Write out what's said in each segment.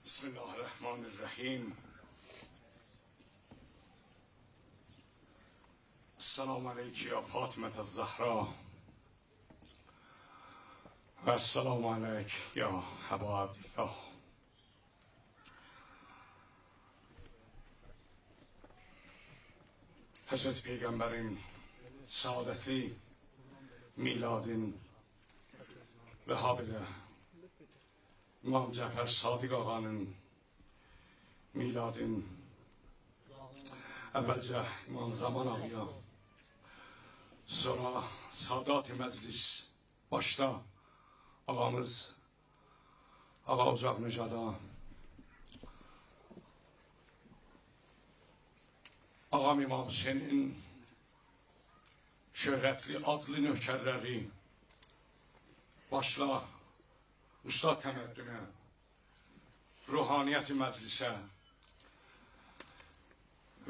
بسم الله الرحمن الرحیم. السلام علیک یا فاطمه الزهرا و السلام علیک یا ابا عبدالله. Hazreti Peygamberin saadetli miladin ve habire İmam Cafer Sadiq Ağa'nın miladin, əvvəlcə İmam Zaman Ağa'ya, sonra Sadat-ı Məclis başda ağamız Ağa Ocaq Nəcada, Ağam İmam Hüseynin şöhrətli adlı nökərləri, başla Ustad Təməddünə, Ruhaniyyət-i Məclisə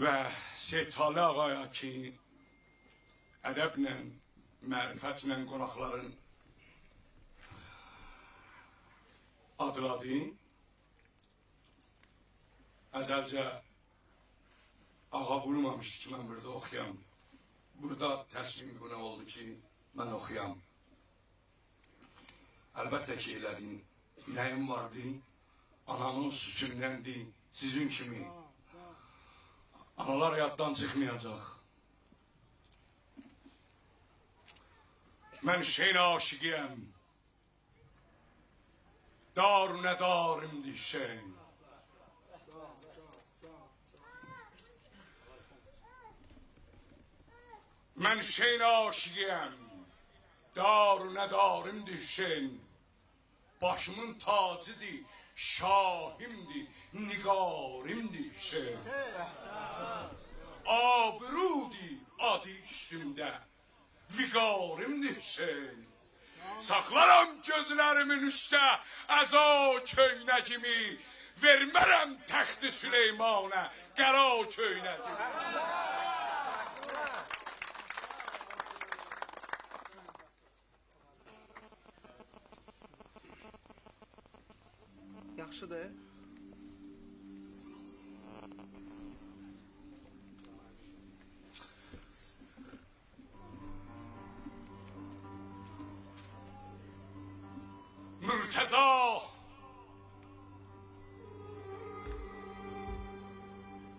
və Seyyid Talih Ağaya ki, ədəblə, mərifətlə qonaqların adladı. Əzəlcə ağa buyurmamışdı ki, mən burada oxuyam. Burada təsmim buna oldu ki, mən oxuyam. Əlbəttə ki, elədin. Nəyim vardı? Anamın sütündəndi, sizin kimi. Analar yaddan çıxmayacaq. Mən Hüseyin aşiqiyəm. Dar nə darimdi Hüseyin. Mən Hüseyin aşiqiyəm. Dar nə darimdi Hüseyin. Başımın tacıdır, şahimdir, nigarimdir Hüseyin. Abrudi adı üstümdə, vigarimdir Hüseyin. Saxlaram gözlərimin üstə, əza köynəcimi, vermərəm təxti Süleymanə, qəra köynəcimi. Yaxşıdır.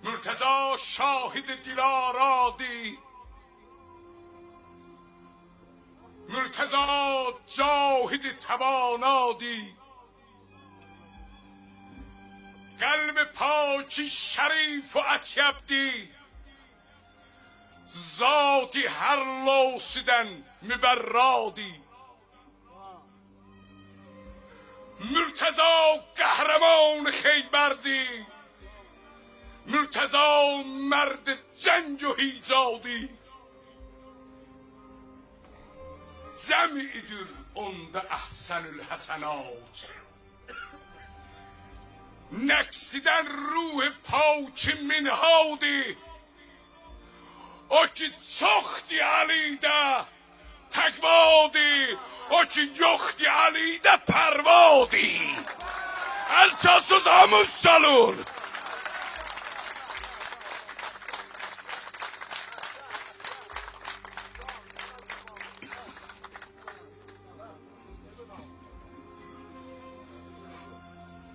Mürteza şahid dilaradi, Mürteza cahid توانادی. قلب پاکی شریف و اطیبدی، ذاتی هر لوسیدن müberradi. مرتضی قهرمان خیبردی، مرتضی مرد جنگ و ایجادی. جمعیdir onda ahsenül hasenat. Nəqsidən ruh paki minhadi. O ki çoxdi Alidə təqvadi, o ki yoxdi Alidə pərvadi. Əl çalsız hamız salur.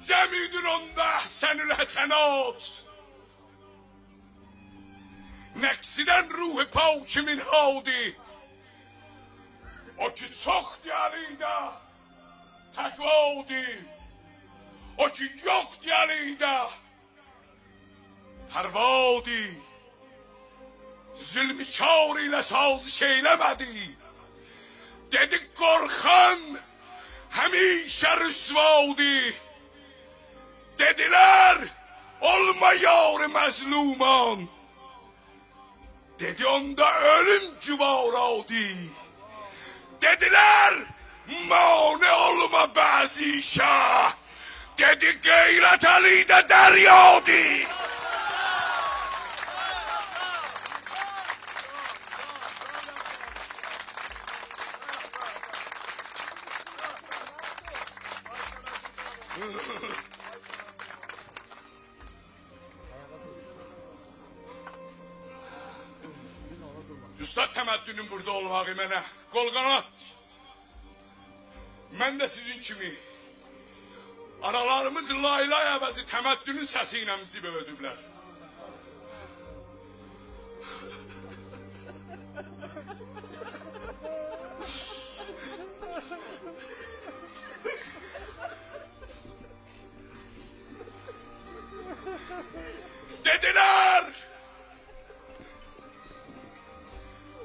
Cəmidir onda əhsənül həsənat. Nəqsidən ruh paki minhadi. O ki çoxdi Alidə təqvadi, o ki yoxdi Alidə pərvadi. Zülmikar ilə saziş eyləmədi. Dedi qorxan həmişə rüsvadi. Dediler olma yar məzluman. Dedi onda ölüm cüvaradi. Dediler mane olma bəzi şah. Dedi qeyrət Əlidə dəryadi. Üstad Təməddünün burada olmağı mənə qol qanat. Mən də sizin kimi aralarımız laylay əvəzi Təməddünün səsi ilə bizi böyüdüblər.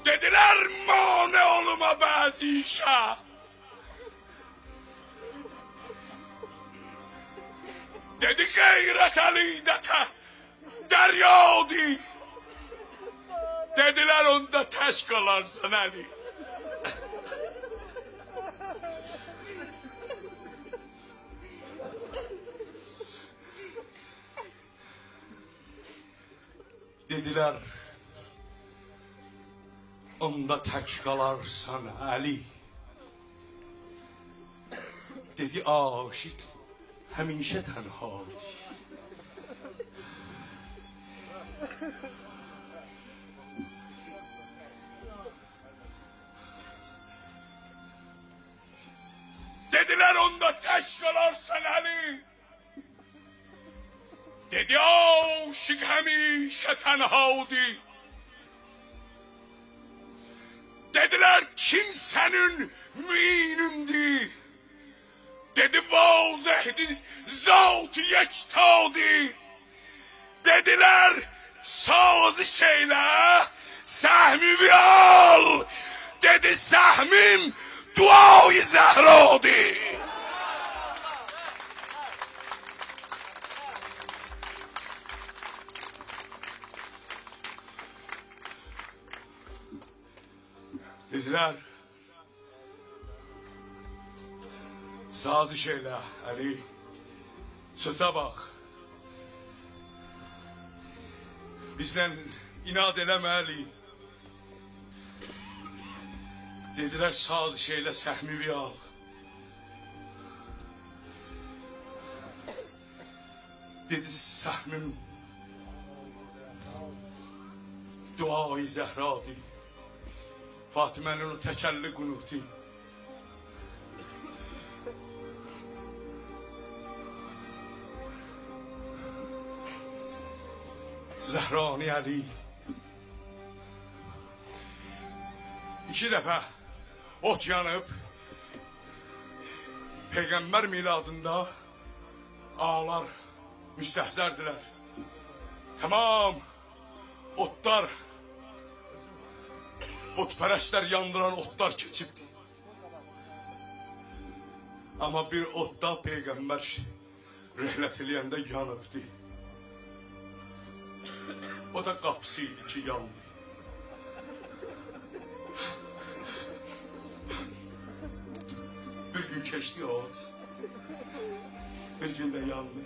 Dediler mane oluma bəzi işə. Dedi qeyrət əlidətə dəryadi. Dediler onda təş qalarsan əli. Dediler onda tək qalarsan əli. Dedi aşık həmişə tənhadır. Dediler onda tək qalarsan əli. Dedi aşık həmişə tənhadır. Dediler kimsenin müinindir. Dedi vazehdi zat-ı yektadı. Dediler saziş eyle sahmimi al. Dedi sahmim duayı zehradı. Dediler saziş eyle Ali, söze bak. Bizden inat eleme Ali. Dediler saziş eyle sahmimi al. Dedi sahmim duayı zehradı. Fatime'nin o tekelli kunuti. Zehrani Ali. 2 defa ot yanıp Peygamber miladında ağlar müstehzerdiler. Tamam otlar, otperestler yandıran otlar keçibdi. Ama bir otta Peygamber rehlet eləyəndə yanıbdı. O da qapısıydı ki yandı. Bir gün keçdi o ot. Bir gün de yandı.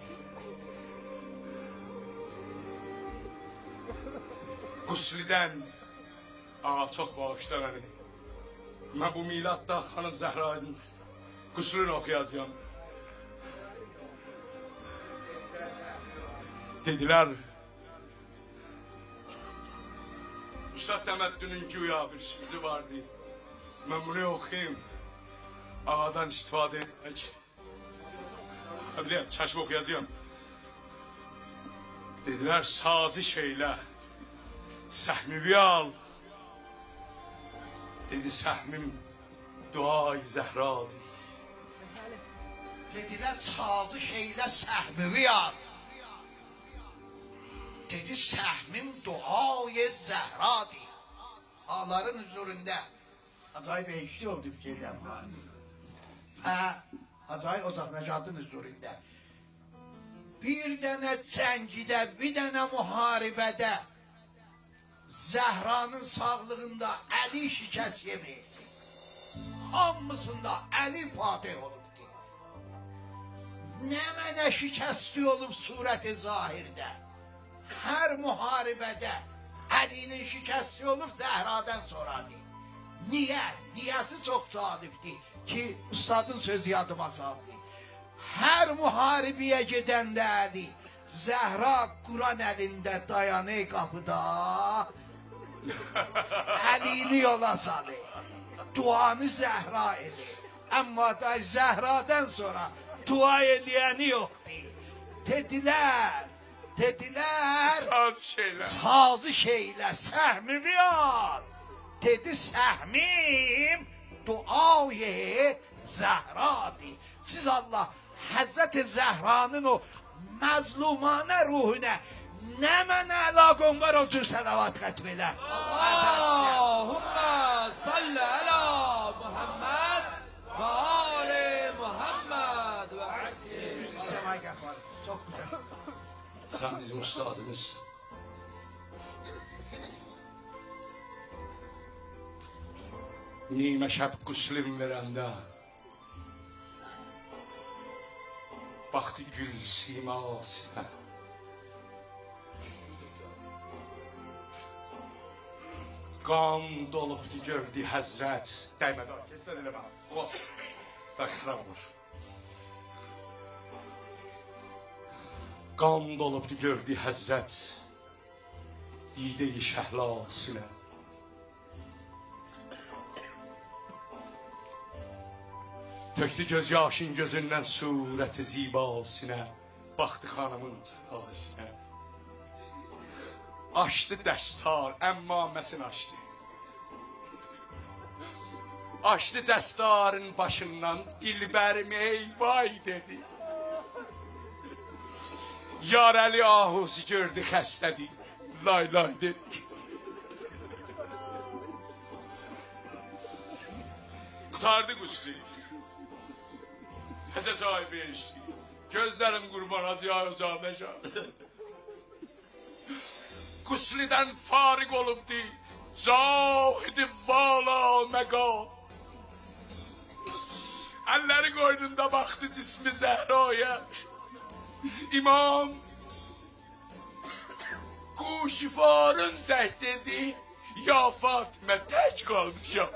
Quslidən çox bağışla məni. Mən bu miladda xanım Zəhra'nın quslunu oxuyacağım. Dediler Üstad Təməddünün güya bir sözü vardı. Mən bunu oxuyayım. Ağadan istifadə etmək. Biləyəm, çəşb oxuyacağım. Dediler saziş eylə. Səhmimi al. Dedi səhmim duayı zəhradır. Dediler saziş eylə səhmimi al. Dedi səhmim duayı zəhradır. Ağların huzurunda acayip eşli oldu fikirler var. Və acayip Ocaq Nəcadın huzurunda bir dənə cəngidə, bir dənə müharibədə Zəhra'nın sağlığında Əli şikəst yemir. Hamısında Əli fatih olubdur. Nə mənə şikəsti olub surəti zahirdə. Hər müharibədə Əlinin şikəsti olub Zəhra'dan sonradır. Niyə? Niyəsi çox cadibdir ki, ustadın sözü yadıma saldı. Hər müharibəyə gedəndə Əli, Zəhra Quran əlində dayanır qapıda. əlini yola salır. Duanı Zəhra edir. Amma da Zəhradan sonra dua eləyəni yoxdur. Dedilər, sazı şeylə səhmimi al. Dedi səhmim duayı Zəhradır. Siz Allah Həzrət-i Zəhranın o məzlumanə ruhuna nə mənə əlaqən var o cür sələvat xətm elə. Allahümmə salli ələ Muhammed və ali Muhammed və əcil. Səma qəfar. Çox güzel. Sen bizim ustadımızsın. Nimə şəb qüslim verəndə baxdı gül simasına. Qan dolubdu gördü həzrət. Dəymədən, kesən eləmə. Olas, bəxrəm vur. Qan dolubdu gördü həzrət. Didə-i şəhlasına. Tökdü göz yaşın gözündən surəti zibasına. Baxdı xanımın cənazəsinə. Açdı dəstar, əmmaməsini açdı. Açdı dəstarın başından, dilbərim ey vay dedi. Yar Əli ahuzu gördü xəstədir, lay lay dedi. Qutardı qüsli. Həzrət ay beşdi. Gözlərim qurban Hacı Ocaq Nəşad. Qüslidən fariq olubdi. Zahid-i vala məqam. Əlləri qoynunda baxdı cismi Zəhraya. İmam Quşifarın tək dedi. Ya Fatimə tək qalmışam.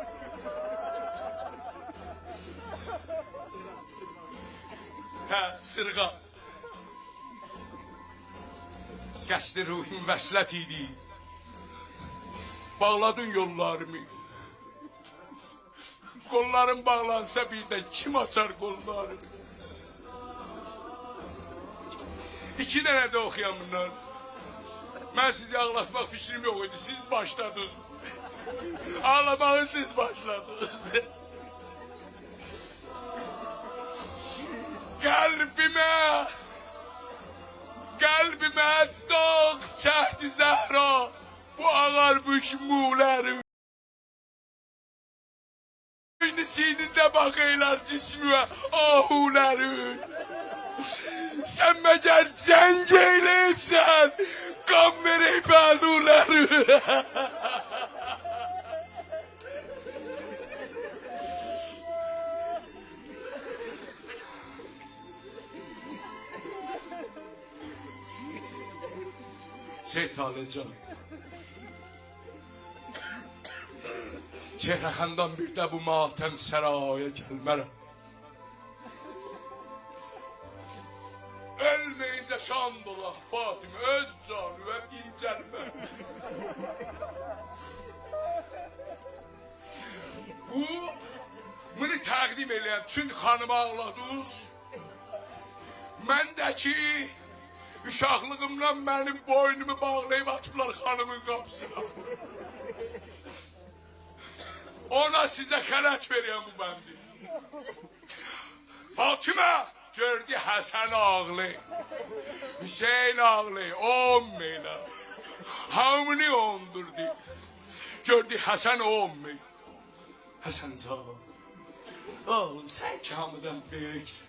Hə, sırğa. Qəsdi ruhim vəslət idi. Bağladın yollarımı. Qollarım bağlansa bir də kim açar qollarımı? 2 dənə də oxuyam bunlar. Mən sizi ağlatmaq fikrim yox idi. Siz başladınız. Ağlamağı siz başladınız. Qəlbimə dağ çəkdi Zəhra. Bu ağarmış muğlərim. Eyni sinində baxıylar cismimə ahulərin. Sən məgər cəng eyləyibsən, qan verək bəlulərin. Seyid Alican, çehrəxandan bir də bu matəm səraya gəlmərəm. Ölməyincə şan dola Fatimə, öz canı və dincəlmə. Bunu təqdim eləyən üçün xanımı ağladınız. Mən də ki, uşaqlığımdan mənim boynumu bağlayıb atıblar xanımın qapısına. Ona sizə xələt verəyəm bu bəndi. Fatimə gördü Həsən ağlı, Hüseyin ağlı, 10 meylə. Hamını ondurdu. Gördü Həsən 10 meylə. Həsən canım, oğlum sən ki hamıdan böyüksən.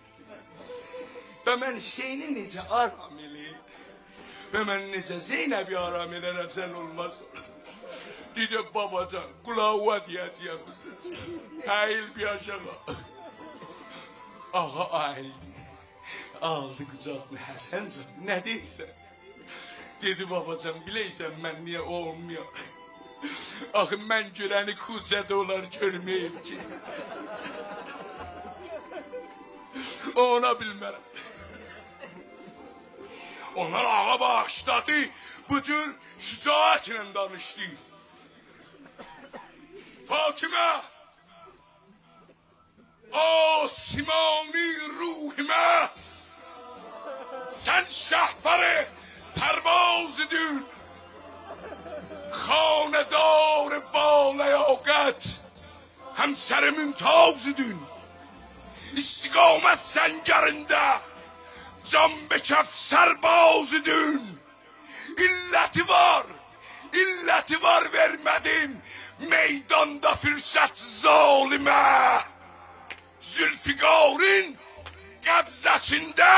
Və mən Hüseyni necə aram eləyim, və mən necə Zeynəbi aram elərəm, sən olmaz. Dedi babacan, qulağıva deyəcəyəm bu söz. Əyil bir aşağı. Ağa əyildi. Aldı qucağını Həsəncan, nə deyirsən? Dedi babacan, biləysən mən niyə olmayam? Axı mən görəni kucədə olar görməyim ki. Ona bilmərəm. Onlar ağa bağışladı, bütün şücaətlə danışdı. Fatıma, آسمانی روح من سن شهپر پرواز دون خاندار بالیاقت همسر ممتاز دون استقامت سنگرنده can به کف سرباز دون illeti var vermedim meydanda fürsət zalimə Zülfiqarın qəbzəsində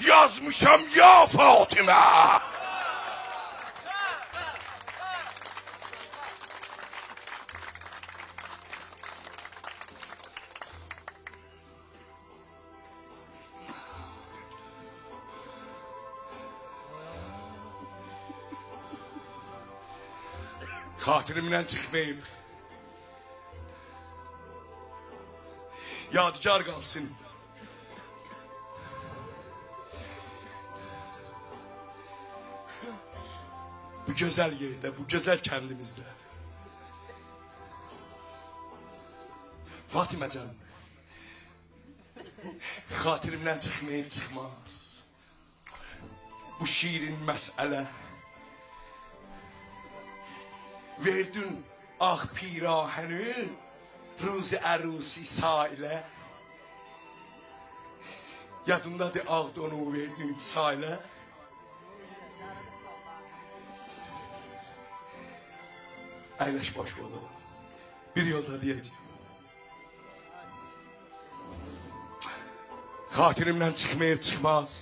yazmışam ya Fatimə. Xatirimdən çıxmayıb. Yadigar qalsın. Bu gözəl yerdə, bu gözəl kəndimizdə. Fatimə canım. Xatirimdən çıxmayıb çıxmaz. Bu şiirin məsələ. Verdin ağ pirahəni Ruzi ərusi sailə. Yadımdadır ağ donu verdin sailə. Əyləş baş qodu. Bir yolda deyəcəm. Xatirimdən çıxmayıb çıxmaz.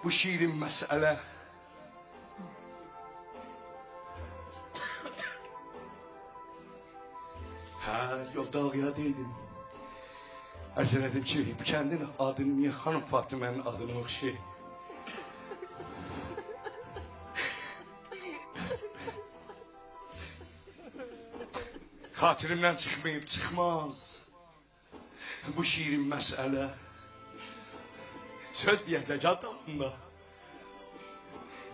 Bu şiirin məsələ. Yolda ağıya deydim. Ərz elədim ki, bu kəndin adını niyə xanım Fatimənin adını oxşayır? Xatirimdən çıxmayıb çıxmaz. Bu şiirin məsələ. Söz deyəcək adamda.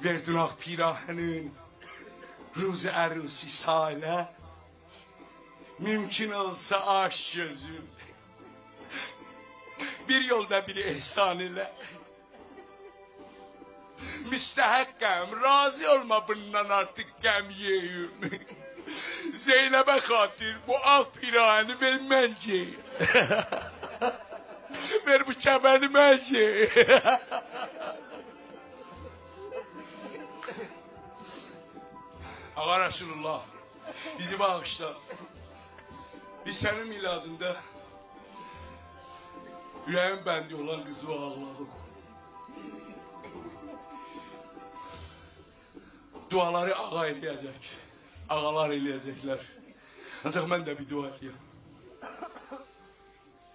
Verdin ağ pirahənin Ruzi ərusi sailə. Mümkün olsa aş gözüm. Bir yolda biri ihsan ile. Müstəhəqqəm, razı olma bundan artıq qəm yeyim. Zeynəbə xatir bu ağ pirahəni ver mən geyim. Ver bu kəməni mən geyim. Ağa Resulullah, bizi bağışla. Biz sənin miladında ürəyin bəndi olan qızı ağladıq. Duaları ağa eləyəcək. Ağalar eləyəcəklər. Ancaq mən də bir dua eləyəm.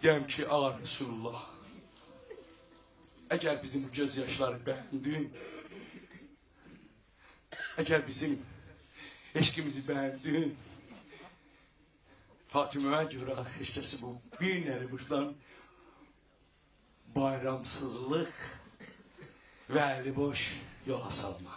Deyəm ki, ağa Resulullah, əgər bizim göz yaşları bəyəndin, əgər bizim eşqimizi bəyəndin, Fatimə'ye görə heç kəsi bu bir nəri buradan bayramsızlıq və əli boş yola salma.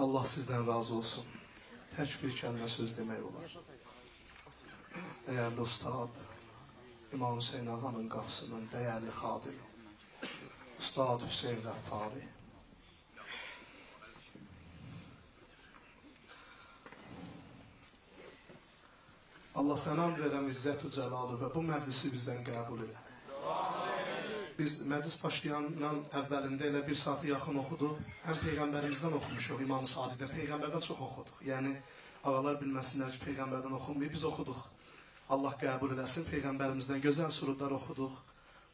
Allah sizdən razı olsun. Tək bir kəlmə söz demək olar. Dəyərli ustad, İmam Hüseyin ağanın qapısının dəyərli xadimi, Ustad Hüseyin Qəffari. Allah sənam verəm İzzət-ü Cəlalı və bu məclisi bizdən qəbul edə. Biz məclis başlayandan əvvəlində elə bir saatı yaxın oxuduq. Həm Peyğəmbərimizdən oxumuşuq, İmam Sadiqdən, Peyğəmbərdən çox oxuduq. Yəni, ağalar bilməsinlər ki, Peyğəmbərdən oxunmayıb, biz oxuduq. Allah qəbul edəsin, Peyğəmbərimizdən gözəl surudlar oxuduq.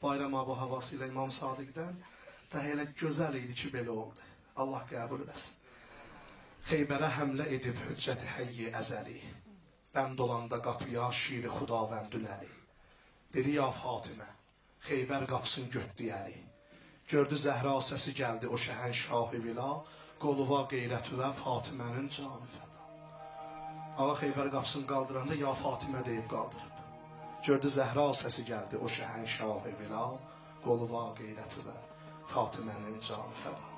Bayram abu havası ilə İmam Sadiqdən və elə gözəl idi ki, belə oldu. Allah qəbul edəsin. Xeybərə həmlə edib hüccət-i həyyi əzəli, bənd olanda qapıya şiri xudavəndün əli. Dedi, ya Fatimə, Xeybər qapısın götdüyəli. Gördü Zəhra səsi gəldi o şəhən şahı bila, qoluva qeyrətü və Fatimənin canı fəda. Ağa Xeybər qapısını qaldıranda ya Fatimə deyib qaldırıb. Gördü Zəhra səsi gəldi, o şəhənşah-ı Milal, qolu va qeyrəti və Fatimənin canı fəda.